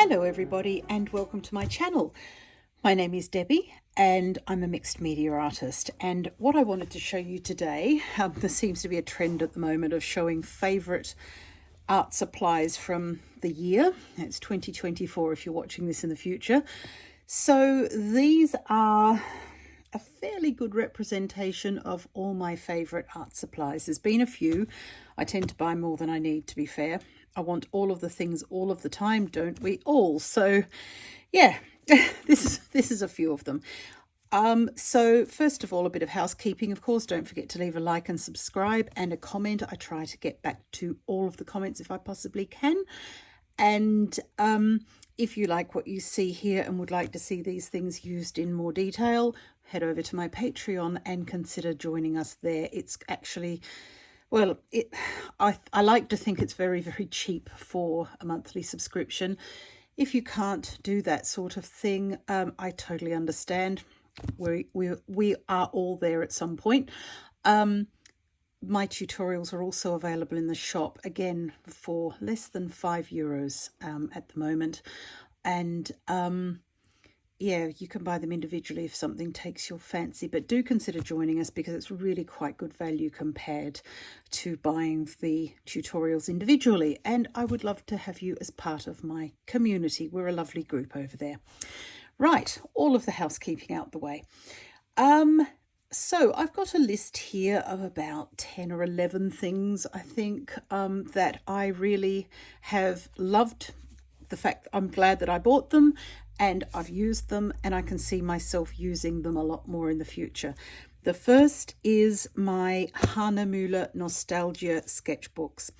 Hello everybody and welcome to my channel. My name is Debbie and I'm a mixed media artist, and what I wanted to show you today, there seems to be a trend at the moment of showing favourite art supplies from the year. It's 2024 if you're watching this in the future. So these are a fairly good representation of all my favourite art supplies. There's been a few. I tend to buy more than I need, to be fair. I want all of the things all of the time, don't we all? So yeah, this is a few of them. So first of all, a bit of housekeeping. Of course, don't forget to leave a like and subscribe and a comment. I try to get back to all of the comments if I possibly can. And if you like what you see here and would like to see these things used in more detail, head over to my Patreon and consider joining us there. It's actually, well, I like to think it's very, very cheap for a monthly subscription. If you can't do that sort of thing, I totally understand. We are all there at some point. My tutorials are also available in the shop, again, for less than €5 at the moment. And yeah, you can buy them individually if something takes your fancy, but do consider joining us because it's really quite good value compared to buying the tutorials individually. And I would love to have you as part of my community. We're a lovely group over there. Right, all of the housekeeping out the way. So I've got a list here of about 10 or 11 things, I think, that I really have loved. The fact I'm glad that I bought them and I've used them, and I can see myself using them a lot more in the future. The first is my Hahnemühle Nostalgia sketchbooks.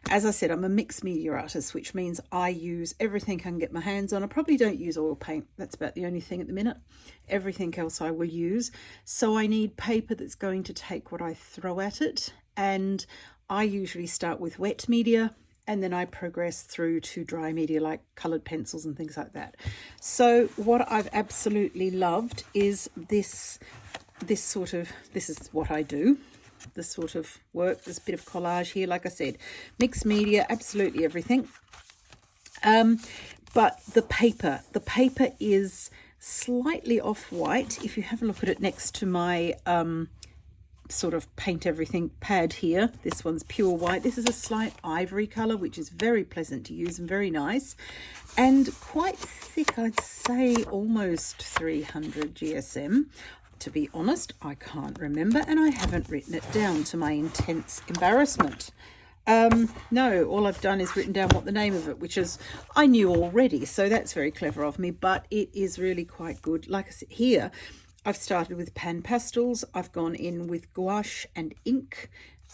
As I said, I'm a mixed media artist, which means I use everything I can get my hands on. I probably don't use oil paint. That's about the only thing at the minute. Everything else I will use. So I need paper that's going to take what I throw at it. And I usually start with wet media, and then I progress through to dry media like coloured pencils and things like that. So what I've absolutely loved is this is what I do, this sort of work, this bit of collage here. Like I said, mixed media, absolutely everything. But the paper is slightly off-white. If you have a look at it next to my sort of paint everything pad here, this one's pure white. This is a slight ivory color, which is very pleasant to use and very nice, and quite thick. I'd say almost 300 GSM. To be honest, I can't remember, and I haven't written it down, to my intense embarrassment. No, all I've done is written down what the name of it, which is I knew already, so that's very clever of me, but it is really quite good. Like I said, here I've started with pan pastels, I've gone in with gouache and ink,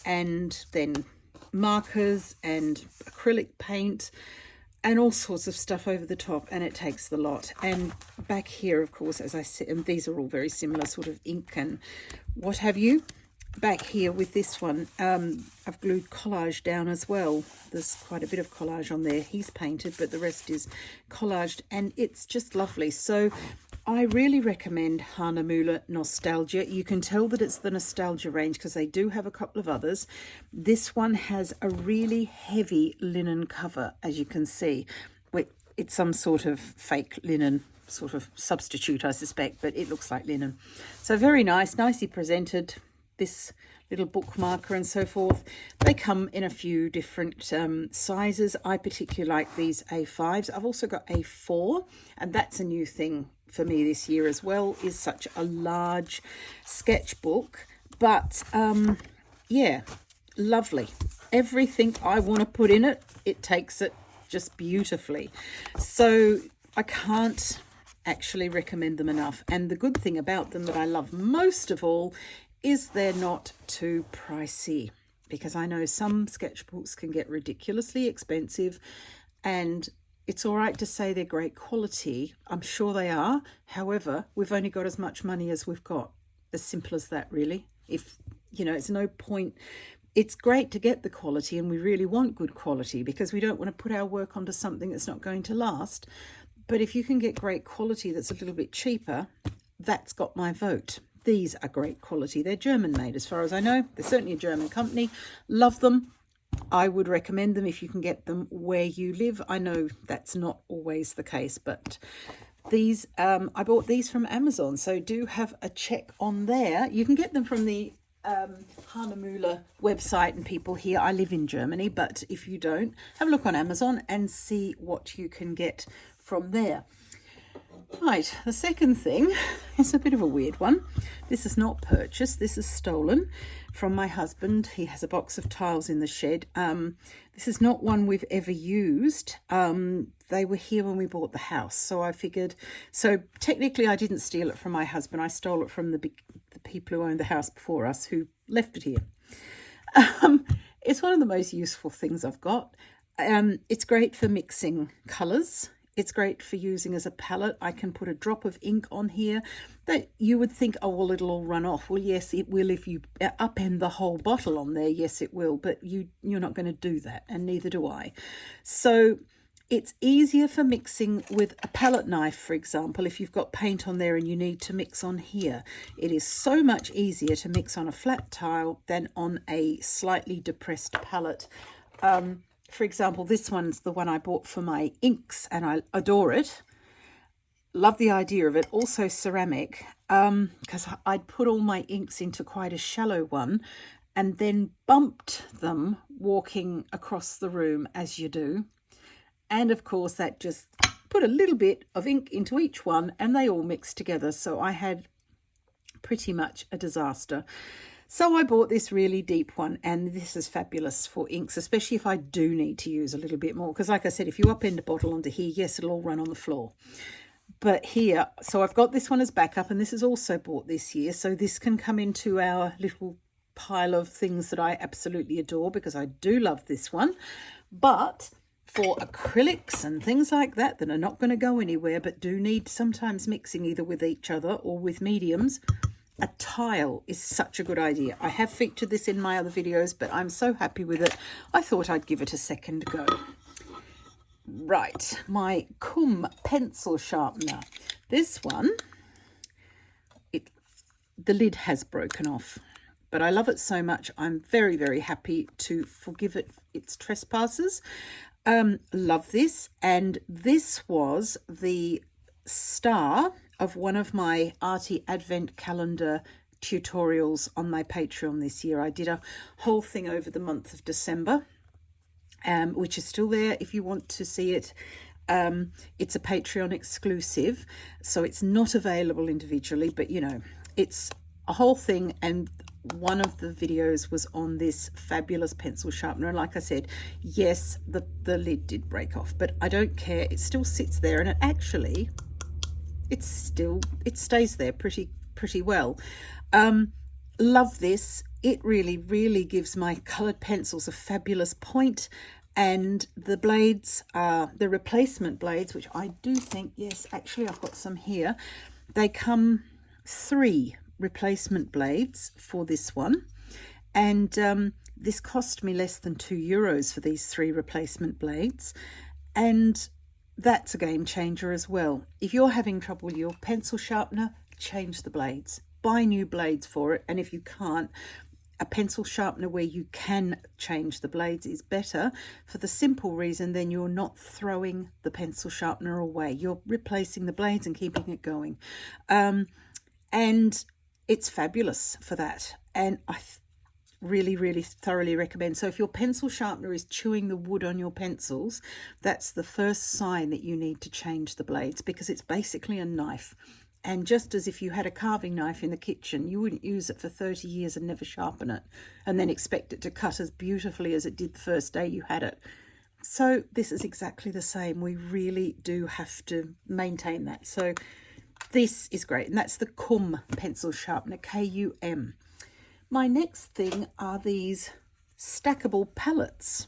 and then markers and acrylic paint and all sorts of stuff over the top, and it takes the lot. And back here, of course, as I said, and these are all very similar, sort of ink and what have you. Back here with this one, I've glued collage down as well. There's quite a bit of collage on there. He's painted, but the rest is collaged, and it's just lovely. So I really recommend Hahnemühle Nostalgia. You can tell that it's the Nostalgia range because they do have a couple of others. This one has a really heavy linen cover, as you can see. It's some sort of fake linen sort of substitute, I suspect, but it looks like linen. So very nice, nicely presented. This little bookmarker and so forth. They come in a few different sizes. I particularly like these A5s. I've also got A4, and that's a new thing for me this year as well, is such a large sketchbook. But yeah, lovely. Everything I want to put in it, it takes it just beautifully. So I can't actually recommend them enough. And the good thing about them that I love most of all is they're not too pricey, because I know some sketchbooks can get ridiculously expensive, and it's all right to say they're great quality. I'm sure they are. However, we've only got as much money as we've got. As simple as that, really. If, you know, it's no point. It's great to get the quality, and we really want good quality because we don't want to put our work onto something that's not going to last. But if you can get great quality that's a little bit cheaper, that's got my vote. These are great quality. They're German made as far as I know. They're certainly a German company. Love them. I would recommend them if you can get them where you live. I know that's not always the case, but these I bought these from Amazon, so do have a check on there. You can get them from the Hanemühle website, and people here, I live in Germany, but if you don't, have a look on Amazon and see what you can get from there. Right, the second thing is a bit of a weird one. This is not purchased, this is stolen from my husband. He has a box of tiles in the shed. This is not one we've ever used. They were here when we bought the house, so I figured, so technically I didn't steal it from my husband. I stole it from the people who owned the house before us, who left it here. It's one of the most useful things I've got. It's great for mixing colours. It's great for using as a palette. I can put a drop of ink on here that you would think, oh, well, it'll all run off. Well, yes, it will if you upend the whole bottle on there. Yes, it will, but you're not going to do that, and neither do I. So it's easier for mixing with a palette knife, for example, if you've got paint on there and you need to mix on here. It is so much easier to mix on a flat tile than on a slightly depressed palette. For example, this one's the one I bought for my inks, and I adore it. Love the idea of it. Also ceramic, because I'd put all my inks into quite a shallow one and then bumped them walking across the room, as you do. And of course, that just put a little bit of ink into each one and they all mixed together. So I had pretty much a disaster. So I bought this really deep one, and this is fabulous for inks, especially if I do need to use a little bit more. Because like I said, if you upend a bottle onto here, yes, it'll all run on the floor. But here, so I've got this one as backup, and this is also bought this year. So this can come into our little pile of things that I absolutely adore, because I do love this one. But for acrylics and things like that are not going to go anywhere, but do need sometimes mixing either with each other or with mediums, a tile is such a good idea. I have featured this in my other videos, but I'm so happy with it, I thought I'd give it a second go. Right, my Cum pencil sharpener. This one, the lid has broken off, but I love it so much, I'm very, very happy to forgive it its trespasses. Love this, and this was the star of one of my arty advent calendar tutorials on my Patreon this year. I did a whole thing over the month of December, which is still there if you want to see it. It's a Patreon exclusive, so it's not available individually, but you know, it's a whole thing, and one of the videos was on this fabulous pencil sharpener. And like I said, yes, the lid did break off, but I don't care, it still sits there, and it actually, it stays there pretty well. Love this. It really gives my colored pencils a fabulous point. And the blades are the replacement blades, which I do think, yes, actually I've got some here. They come 3 replacement blades for this one, and this cost me less than €2 for these 3 replacement blades, and that's a game changer as well. If you're having trouble with your pencil sharpener, change the blades, buy new blades for it. And if you can't, a pencil sharpener where you can change the blades is better, for the simple reason then you're not throwing the pencil sharpener away, you're replacing the blades and keeping it going. And it's fabulous for that, and I really thoroughly recommend. So if your pencil sharpener is chewing the wood on your pencils, that's the first sign that you need to change the blades, because it's basically a knife. And just as if you had a carving knife in the kitchen, you wouldn't use it for 30 years and never sharpen it and then expect it to cut as beautifully as it did the first day you had it. So this is exactly the same. We really do have to maintain that. So this is great, and that's the Cum pencil sharpener, K-U-M. My next thing are these stackable palettes.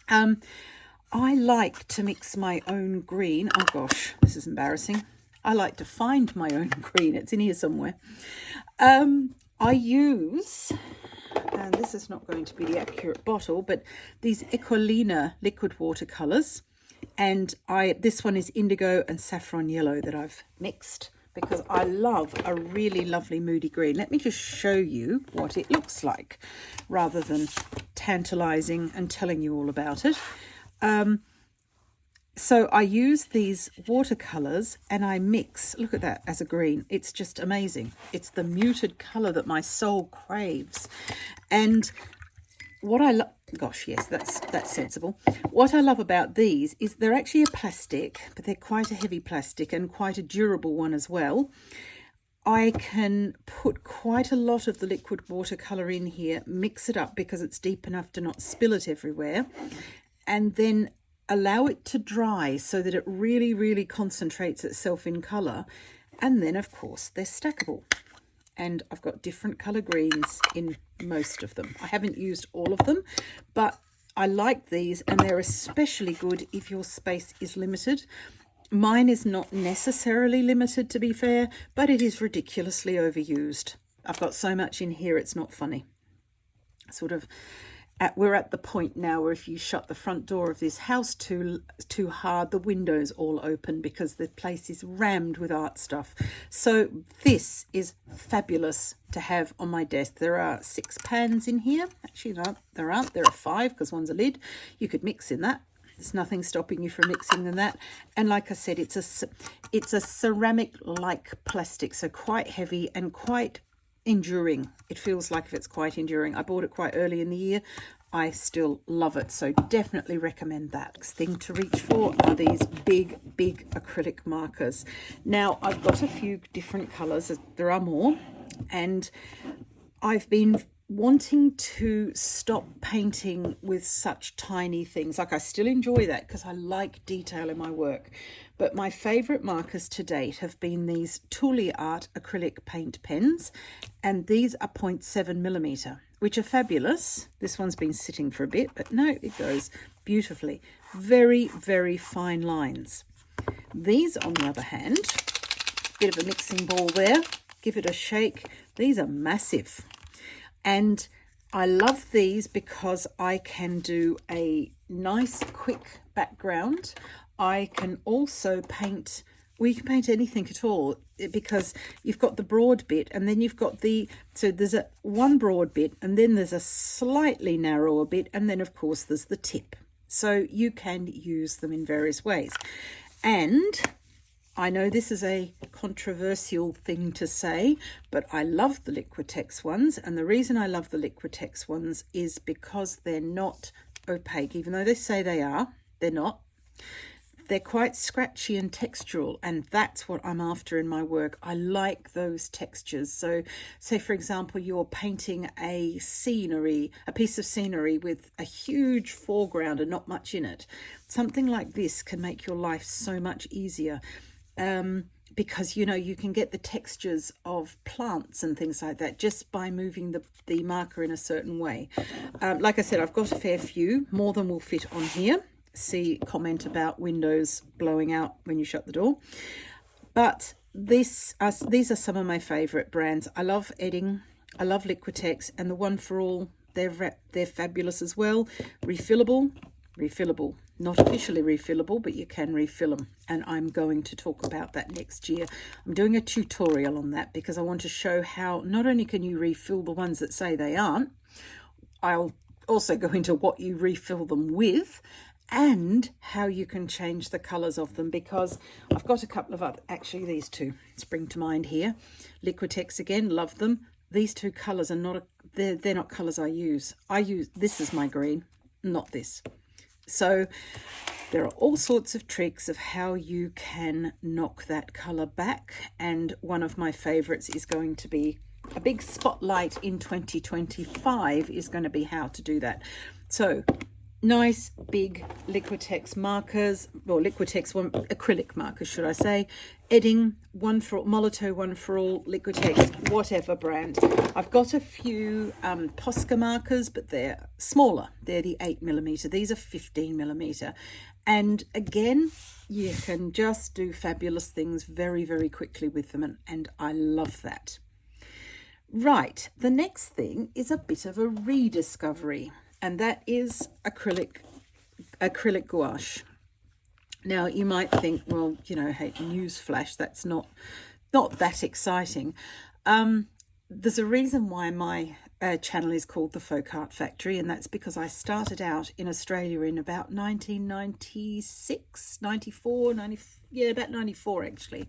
I like to mix my own green. Oh gosh, this is embarrassing. I like to find my own green. It's in here somewhere. I use, and this is not going to be the accurate bottle, but these Ecolina liquid watercolours. And this one is indigo and saffron yellow that I've mixed, because I love a really lovely moody green. Let me just show you what it looks like rather than tantalizing and telling you all about it. So I use these watercolors and I mix, look at that, as a green. It's just amazing. It's the muted color that my soul craves. And what I love, gosh, yes, that's sensible. What I love about these is they're actually a plastic, but they're quite a heavy plastic and quite a durable one as well. I can put quite a lot of the liquid watercolor in here, mix it up because it's deep enough to not spill it everywhere, and then allow it to dry so that it really, really concentrates itself in color. And then, of course, they're stackable. And I've got different color greens in most of them. I haven't used all of them, but I like these, and they're especially good if your space is limited. Mine is not necessarily limited, to be fair, but it is ridiculously overused. I've got so much in here, it's not funny. We're at the point now where if you shut the front door of this house too hard, the windows all open because the place is rammed with art stuff. So this is fabulous to have on my desk. There are 6 pans in here. Actually, no, there aren't. There are 5 because one's a lid. You could mix in that. There's nothing stopping you from mixing in that. And like I said, it's a ceramic-like plastic, so quite heavy and quite enduring. It feels like it's quite enduring. I bought it quite early in the year. I still love it, so definitely recommend that. Next thing to reach for are these big acrylic markers. Now I've got a few different colors. There are more, and I've been wanting to stop painting with such tiny things. Like, I still enjoy that because I like detail in my work, but my favorite markers to date have been these Tuli Art acrylic paint pens, and these are 0.7 millimeter, which are fabulous. This one's been sitting for a bit, but no, it goes beautifully. Very, very fine lines. These, on the other hand, bit of a mixing ball there. Give it a shake. These are massive. And I love these because I can do a nice quick background. I can also paint, well, you can paint anything at all, because you've got the broad bit and then you've got so there's one broad bit and then there's a slightly narrower bit, and then of course there's the tip. So you can use them in various ways. And I know this is a controversial thing to say, but I love the Liquitex ones. And the reason I love the Liquitex ones is because they're not opaque. Even though they say they are, they're not. They're quite scratchy and textural, and that's what I'm after in my work. I like those textures. So say, for example, you're painting a piece of scenery with a huge foreground and not much in it. Something like this can make your life so much easier. Because, you know, you can get the textures of plants and things like that just by moving the marker in a certain way. Like I said, I've got a fair few, more than will fit on here. See comment about windows blowing out when you shut the door. But these are some of my favourite brands. I love Edding, I love Liquitex, and the One for All, they're fabulous as well. Refillable, not officially refillable, but you can refill them, and I'm going to talk about that next year. I'm doing a tutorial on that because I want to show how not only can you refill the ones that say they aren't, I'll also go into what you refill them with and how you can change the colours of them, because I've got a couple of other, actually these two spring to mind here. Liquitex again, love them. These two colours are not, they're not colours I use. This is my green, not this. So there are all sorts of tricks of how you can knock that colour back, and one of my favourites is going to be a big spotlight in 2025 is going to be how to do that. So nice big Liquitex markers, or Liquitex acrylic markers, should I say. Edding, One for All, Molotow, One for All, Liquitex, whatever brand. I've got a few Posca markers, but they're smaller. They're the 8mm. These are 15mm. And again, you can just do fabulous things very, very quickly with them, and I love that. Right, the next thing is a bit of a rediscovery, and that is acrylic gouache. Now you might think, well, you know, hey, newsflash, that's not that exciting. There's a reason why my channel is called The Folk Art Factory, and that's because I started out in Australia in about 1996, 94, 90, yeah, about 94 actually,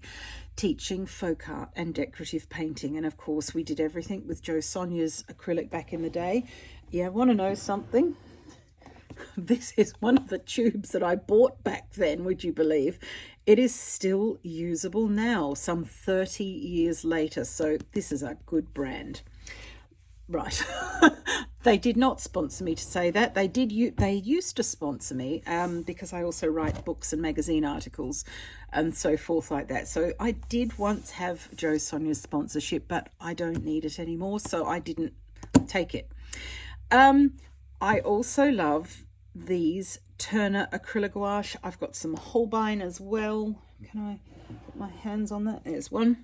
teaching folk art and decorative painting. And of course we did everything with Jo Sonia's acrylic back in the day. Yeah, want to know something? This is one of the tubes that I bought back then, would you believe? It is still usable now, some 30 years later. So this is a good brand. Right. They did not sponsor me to say that. They used to sponsor me because I also write books and magazine articles and so forth like that. So I did once have Jo Sonia's sponsorship, but I don't need it anymore, so I didn't take it. I also love these Turner acrylic gouache. I've got some Holbein as well. Can I put my hands on that? There's one.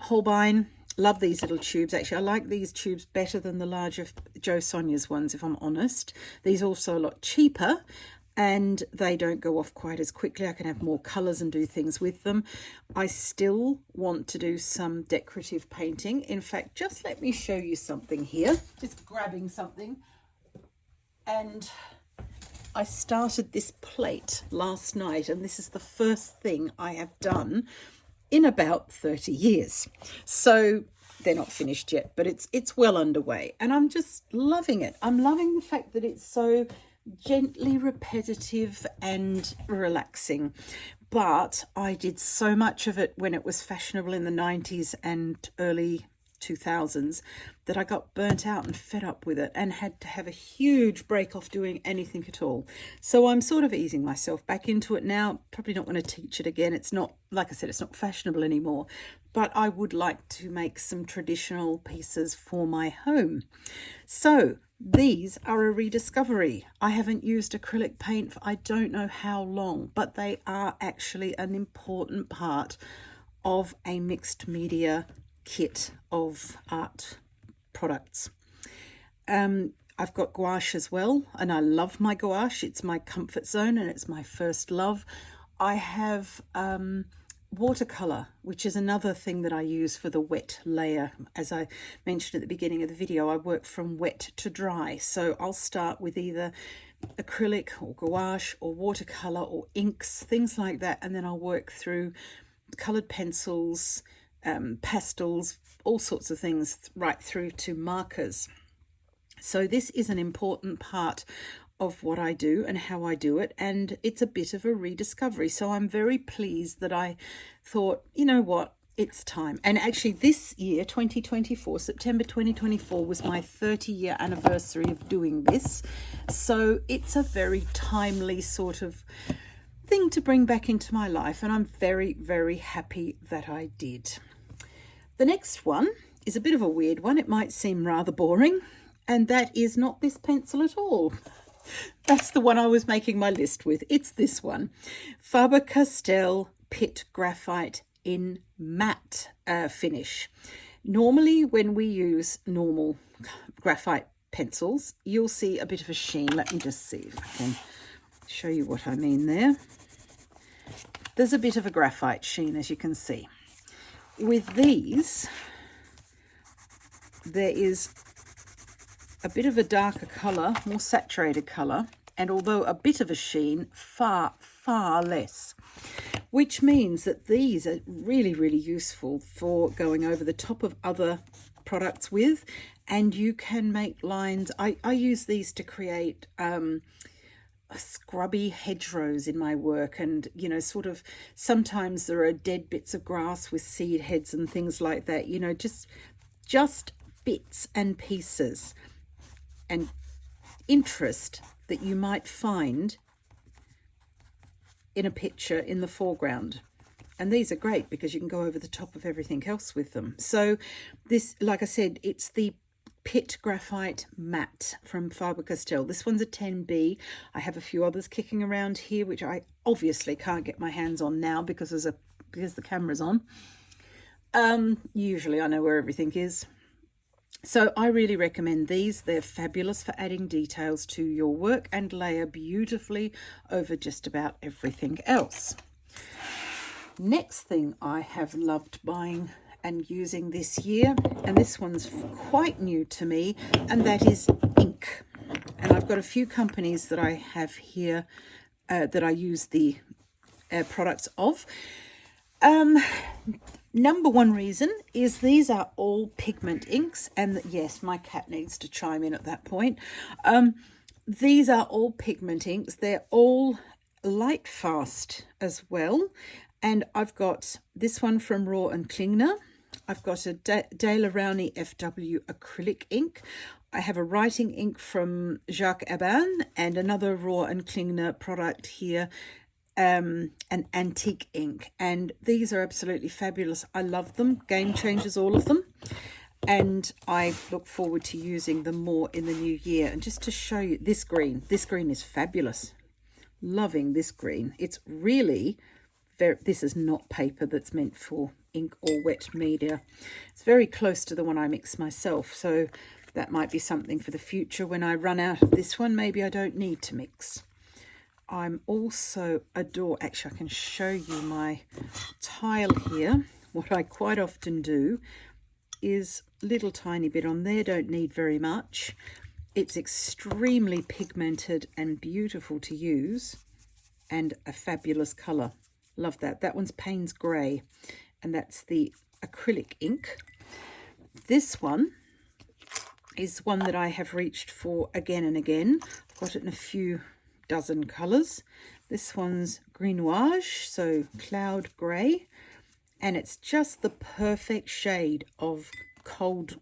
Holbein. Love these little tubes. Actually, I like these tubes better than the larger Jo Sonia's ones, if I'm honest. These are also a lot cheaper and they don't go off quite as quickly. I can have more colours and do things with them. I still want to do some decorative painting. In fact, just let me show you something here. Just grabbing something. And I started this plate last night, and this is the first thing I have done in about 30 years. So they're not finished yet, but it's well underway, and I'm just loving it. I'm loving the fact that it's so gently repetitive and relaxing. But I did so much of it when it was fashionable in the 90s and early 2000s that I got burnt out and fed up with it and had to have a huge break off doing anything at all. So I'm sort of easing myself back into it now. Probably not going to teach it again. It's not, like I said, it's not fashionable anymore, but I would like to make some traditional pieces for my home. So these are a rediscovery. I haven't used acrylic paint for I don't know how long, but they are actually an important part of a mixed media kit of art products. I've got gouache as well, and I love my gouache. It's my comfort zone and it's my first love. I have watercolor, which is another thing that I use for the wet layer. As I mentioned at the beginning of the video, I work from wet to dry. So I'll start with either acrylic or gouache or watercolor or inks, things like that, and then I'll work through colored pencils, pastels, all sorts of things, right through to markers. So this is an important part of what I do and how I do it, and it's a bit of a rediscovery. So I'm very pleased that I thought, you know what, it's time. And actually this year, 2024, September 2024, was my 30-year anniversary of doing this. So it's a very timely sort of thing to bring back into my life, and I'm very, very happy that I did. The next one is a bit of a weird one. It might seem rather boring, and that is not this pencil at all. That's the one I was making my list with. It's this one. Faber-Castell Pit Graphite in matte finish. Normally when we use normal graphite pencils, you'll see a bit of a sheen. Let me just see if I can show you what I mean there. There's a bit of a graphite sheen, as you can see. With these, there is a bit of a darker colour, more saturated colour, and although a bit of a sheen, far, far less. Which means that these are really, really useful for going over the top of other products with, and you can make lines. I use these to create scrubby hedgerows in my work, and you know, sort of sometimes there are dead bits of grass with seed heads and things like that, you know, just bits and pieces and interest that you might find in a picture in the foreground. And these are great because you can go over the top of everything else with them. So this, like I said, it's the Pit Graphite Matte from Faber-Castell. This one's a 10B. I have a few others kicking around here, which I obviously can't get my hands on now because the camera's on. Usually I know where everything is. So I really recommend these. They're fabulous for adding details to your work and layer beautifully over just about everything else. Next thing I have loved buying and using this year, and this one's quite new to me, and that is ink. And I've got a few companies that I have here that I use the products of. Number one reason is these are all pigment inks, and yes, my cat needs to chime in at that point. These are all pigment inks. They're all light fast as well, and I've got this one from Raw and Klingner. I've got a De La Rowney FW acrylic ink. I have a writing ink from Jacques Aban, and another Raw and Klingner product here, an antique ink, and these are absolutely fabulous. I love them, game changers, all of them, and I look forward to using them more in the new year. And just to show you this green is fabulous. Loving this green. It's really very, this is not paper that's meant for ink or wet media. It's very close to the one I mix myself, so that might be something for the future. When I run out of this one, maybe I don't need to mix. I'm also actually I can show you my tile here. What I quite often do is a little tiny bit on there, don't need very much. It's extremely pigmented and beautiful to use, and a fabulous colour. Love that. That one's Payne's Grey, and that's the acrylic ink. This one is one that I have reached for again and again. I've got it in a few dozen colours. This one's Gouache, so cloud grey, and it's just the perfect shade of cold.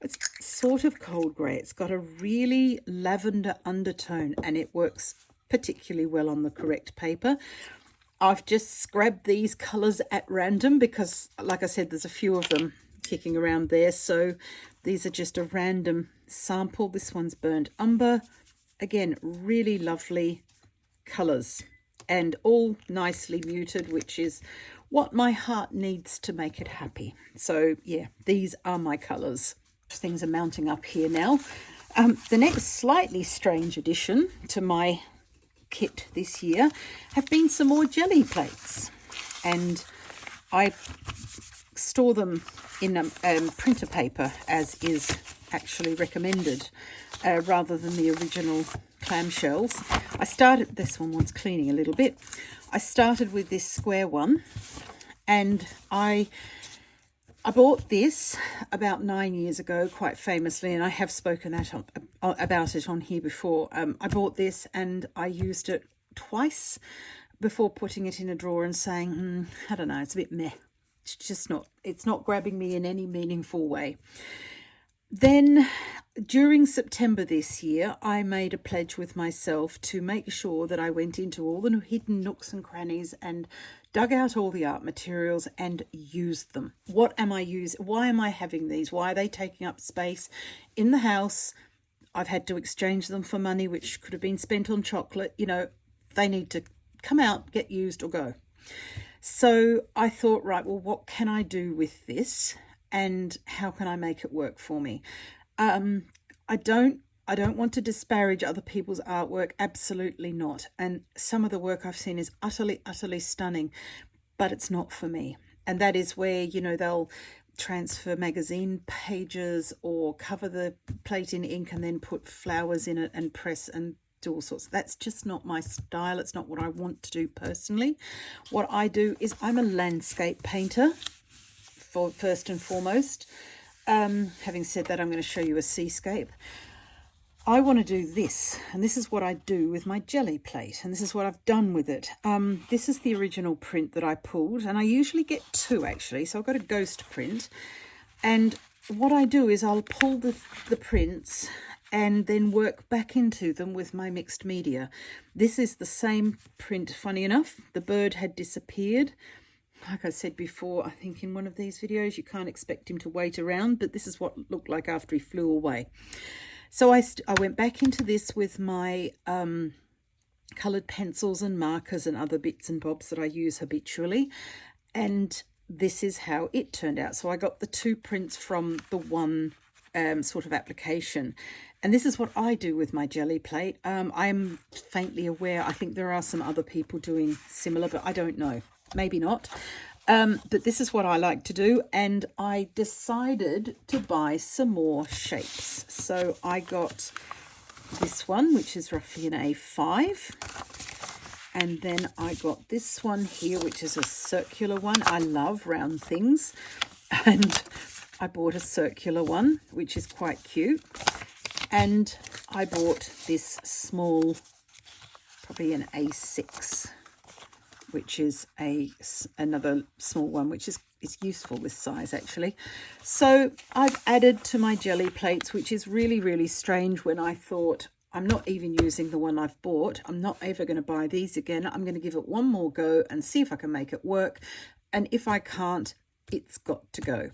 It's sort of cold grey. It's got a really lavender undertone, and it works particularly well on the correct paper. I've just grabbed these colours at random because, like I said, there's a few of them kicking around there, so these are just a random sample. This one's Burnt Umber. Again, really lovely colours, and all nicely muted, which is what my heart needs to make it happy. So yeah, these are my colours. Things are mounting up here now. The next slightly strange addition to my kit this year have been some more jelly plates, and I store them in printer paper, as is actually recommended, rather than the original clamshells. I started, this one wants cleaning a little bit. I started with this square one, and I bought this about 9 years ago, quite famously, and I have spoken about it on here before. I bought this and I used it twice before putting it in a drawer and saying, I don't know, it's a bit meh. It's just not, it's not grabbing me in any meaningful way. Then during September this year, I made a pledge with myself to make sure that I went into all the hidden nooks and crannies and dug out all the art materials and used them. What am I using? Why am I having these? Why are they taking up space in the house? I've had to exchange them for money, which could have been spent on chocolate. You know, they need to come out, get used, or go. So I thought, right, well, what can I do with this? And how can I make it work for me? I don't want to disparage other people's artwork, absolutely not. And some of the work I've seen is utterly, utterly stunning, but it's not for me. And that is where, you know, they'll transfer magazine pages or cover the plate in ink and then put flowers in it and press and do all sorts. That's just not my style. It's not what I want to do personally. What I do is I'm a landscape painter, for first and foremost. Having said that, I'm going to show you a seascape. I want to do this, and this is what I do with my jelly plate, and this is what I've done with it. This is the original print that I pulled, and I usually get two actually, so I've got a ghost print. And what I do is I'll pull the prints and then work back into them with my mixed media. This is the same print. Funny enough, the bird had disappeared. Like I said before, I think in one of these videos, you can't expect him to wait around, but this is what it looked like after he flew away. So I went back into this with my coloured pencils and markers and other bits and bobs that I use habitually, and this is how it turned out. So I got the two prints from the one sort of application, and this is what I do with my jelly plate. I'm faintly aware, I think there are some other people doing similar, but I don't know. Maybe not. But this is what I like to do, and I decided to buy some more shapes. So I got this one, which is roughly an A5, and then I got this one here, which is a circular one. I love round things, and I bought a circular one, which is quite cute, and I bought this small, probably an A6, which is another small one, which is useful, this size actually. So I've added to my jelly plates, which is really, really strange when I thought, I'm not even using the one I've bought. I'm not ever going to buy these again. I'm going to give it one more go and see if I can make it work. And if I can't, it's got to go.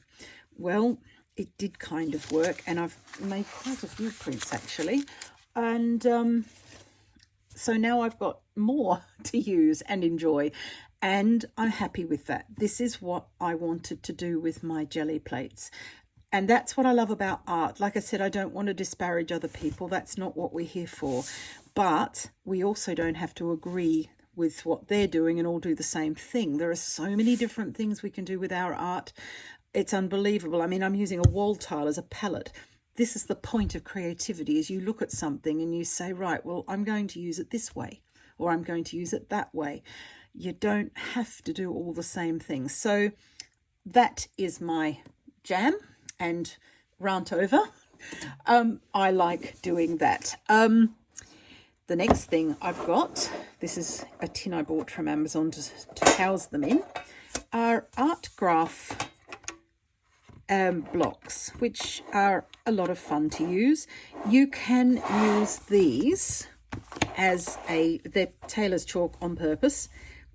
Well, it did kind of work, and I've made quite a few prints actually. And so now I've got more to use and enjoy, and I'm happy with that. This is what I wanted to do with my jelly plates. And that's what I love about art. Like I said, I don't want to disparage other people. That's not what we're here for. But we also don't have to agree with what they're doing and all do the same thing. There are so many different things we can do with our art. It's unbelievable. I mean, I'm using a wall tile as a palette. This is the point of creativity, is you look at something and you say, right, well, I'm going to use it this way, or I'm going to use it that way. You don't have to do all the same things. So that is my jam and rant over. I like doing that. The next thing I've got, this is a tin I bought from Amazon to house them in, are art graph blocks, which are a lot of fun to use. You can use these as they're tailor's chalk on purpose.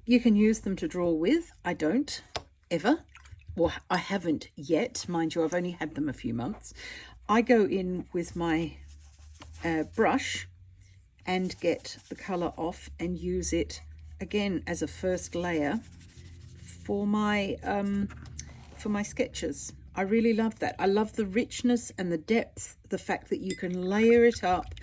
You can use them to draw with. I don't ever, or I haven't yet, mind you, I've only had them a few months. I go in with my brush and get the colour off and use it again as a first layer for my sketches. I really love that. I love the richness and the depth, the fact that you can layer it up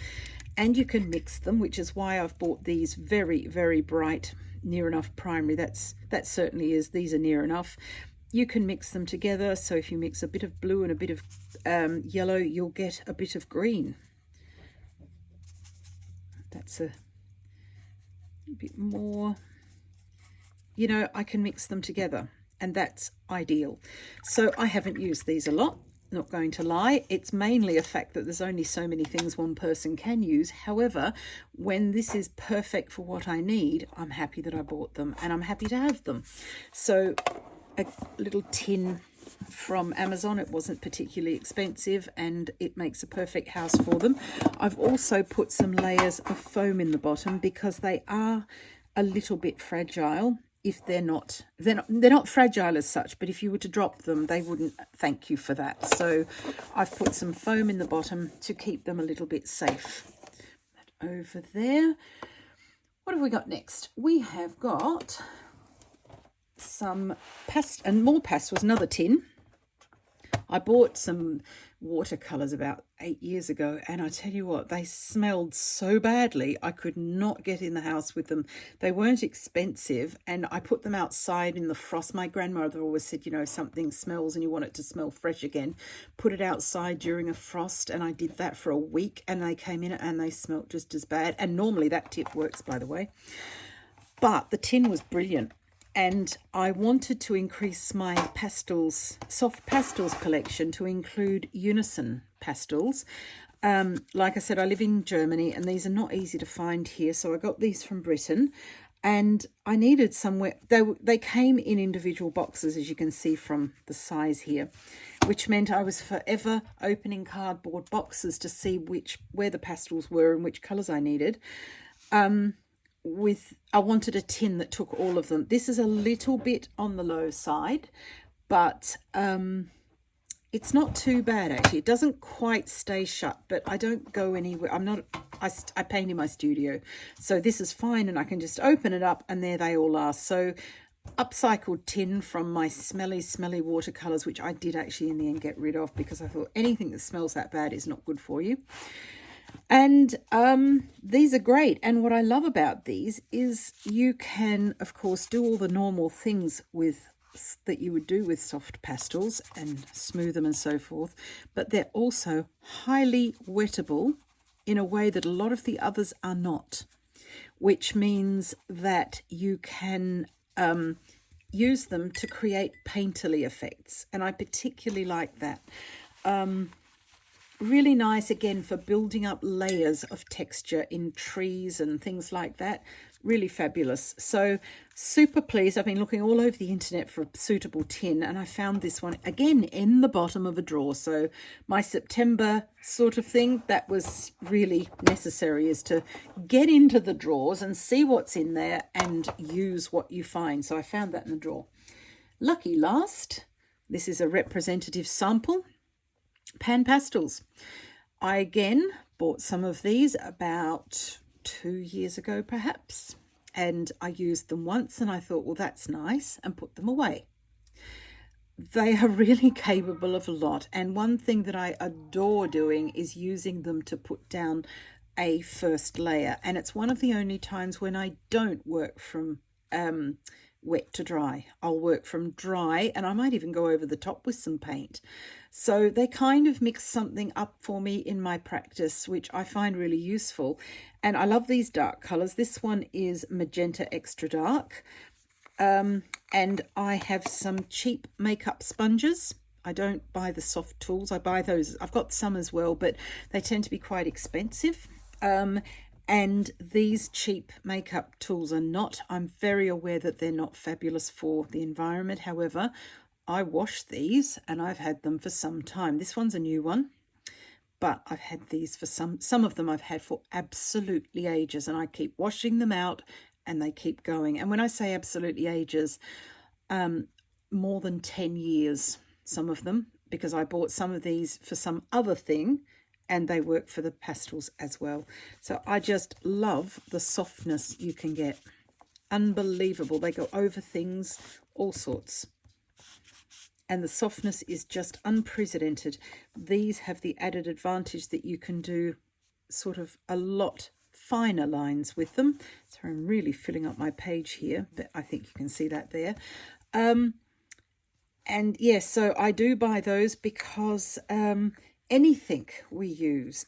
and you can mix them, which is why I've bought these very, very bright near enough primary. That certainly is. These are near enough. You can mix them together. So if you mix a bit of blue and a bit of yellow, you'll get a bit of green. That's a bit more, you know, I can mix them together. And that's ideal. So I haven't used these a lot, not going to lie. It's mainly a fact that there's only so many things one person can use. However, when this is perfect for what I need, I'm happy that I bought them and I'm happy to have them. So a little tin from Amazon, it wasn't particularly expensive and it makes a perfect house for them. I've also put some layers of foam in the bottom because they are a little bit fragile. If they're not fragile as such, but if you were to drop them, they wouldn't thank you for that. So I've put some foam in the bottom to keep them a little bit safe. That over there. What have we got next? We have got some more pastels, another tin. I bought some watercolors about 8 years ago, and I tell you what, they smelled so badly. I could not get in the house with them. They weren't expensive, and I put them outside in the frost. My grandmother always said, you know, something smells and you want it to smell fresh again, put it outside during a frost, and I did that for a week, and they came in and they smelled just as bad. And normally that tip works, by the way, but the tin was brilliant. And I wanted to increase my pastels, soft pastels collection to include unison pastels. Like I said, I live in Germany and these are not easy to find here. So I got these from Britain and I needed somewhere. They came in individual boxes, as you can see from the size here, which meant I was forever opening cardboard boxes to see where the pastels were and which colours I needed. I wanted a tin that took all of them. This is a little bit on the low side, but it's not too bad actually. It doesn't quite stay shut, but I don't go anywhere. I paint in my studio, so this is fine, and I can just open it up and there they all are. So upcycled tin from my smelly watercolors, which I did actually in the end get rid of because I thought anything that smells that bad is not good for you. And these are great. And what I love about these is you can, of course, do all the normal things with that you would do with soft pastels and smooth them and so forth, but they're also highly wettable in a way that a lot of the others are not, which means that you can use them to create painterly effects, and I particularly like that. Really nice, again, for building up layers of texture in trees and things like that. Really fabulous. So super pleased. I've been looking all over the internet for a suitable tin, and I found this one again in the bottom of a drawer. So my September sort of thing, that was really necessary, is to get into the drawers and see what's in there and use what you find. So I found that in the drawer. Lucky last, this is a representative sample. Pan Pastels. I again bought some of these about 2 years ago perhaps, and I used them once and I thought, well, that's nice, and put them away. They are really capable of a lot, and one thing that I adore doing is using them to put down a first layer, and it's one of the only times when I don't work from wet to dry. I'll work from dry, and I might even go over the top with some paint. So they kind of mix something up for me in my practice, which I find really useful. And I love these dark colors. This one is magenta extra dark. And I have some cheap makeup sponges. I don't buy the soft tools. I buy those. I've got some as well, but they tend to be quite expensive. And these cheap makeup tools are not. I'm very aware that they're not fabulous for the environment. However, I wash these and I've had them for some time. This one's a new one, but I've had these for some of them I've had for absolutely ages, and I keep washing them out and they keep going. And when I say absolutely ages, more than 10 years, some of them, because I bought some of these for some other thing, and they work for the pastels as well. So I just love the softness you can get. Unbelievable. They go over things, all sorts. And the softness is just unprecedented. These have the added advantage that you can do sort of a lot finer lines with them. So I'm really filling up my page here, but I think you can see that there. And yes, so I do buy those because anything we use,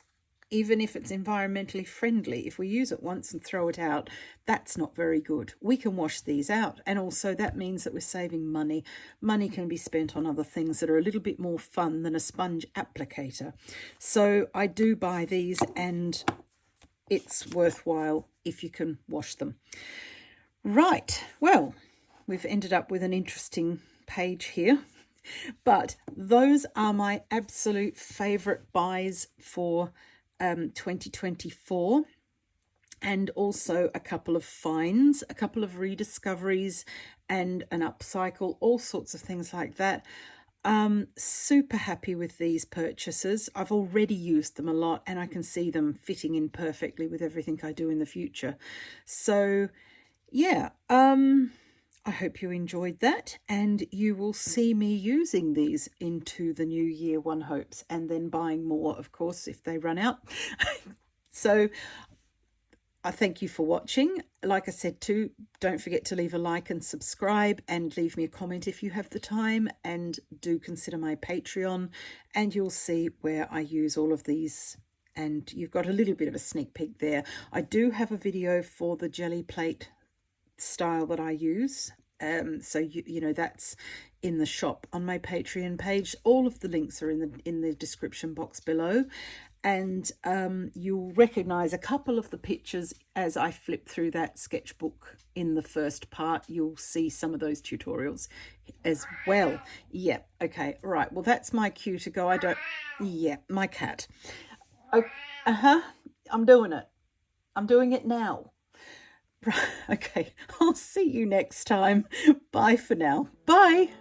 even if it's environmentally friendly, if we use it once and throw it out, that's not very good. We can wash these out, and also that means that we're saving money. Money can be spent on other things that are a little bit more fun than a sponge applicator. So I do buy these, and it's worthwhile if you can wash them. Right, well, we've ended up with an interesting page here. But those are my absolute favourite buys for 2024, and also a couple of finds, a couple of rediscoveries and an upcycle, all sorts of things like that. Super happy with these purchases. I've already used them a lot, and I can see them fitting in perfectly with everything I do in the future. So yeah, I hope you enjoyed that, and you will see me using these into the new year, one hopes, and then buying more, of course, if they run out. So I thank you for watching. Like I said too, don't forget to leave a like and subscribe, and leave me a comment if you have the time, and do consider my Patreon, and you'll see where I use all of these. And you've got a little bit of a sneak peek there. I do have a video for the jelly plate style that I use, so you know, that's in the shop on my Patreon page. All of the links are in the description box below, and you'll recognize a couple of the pictures as I flip through that sketchbook in the first part. You'll see some of those tutorials as well. Yeah, okay, right, well, that's my cue to go. My cat. I'm doing it now. Right, okay, I'll see you next time. Bye for now. Bye.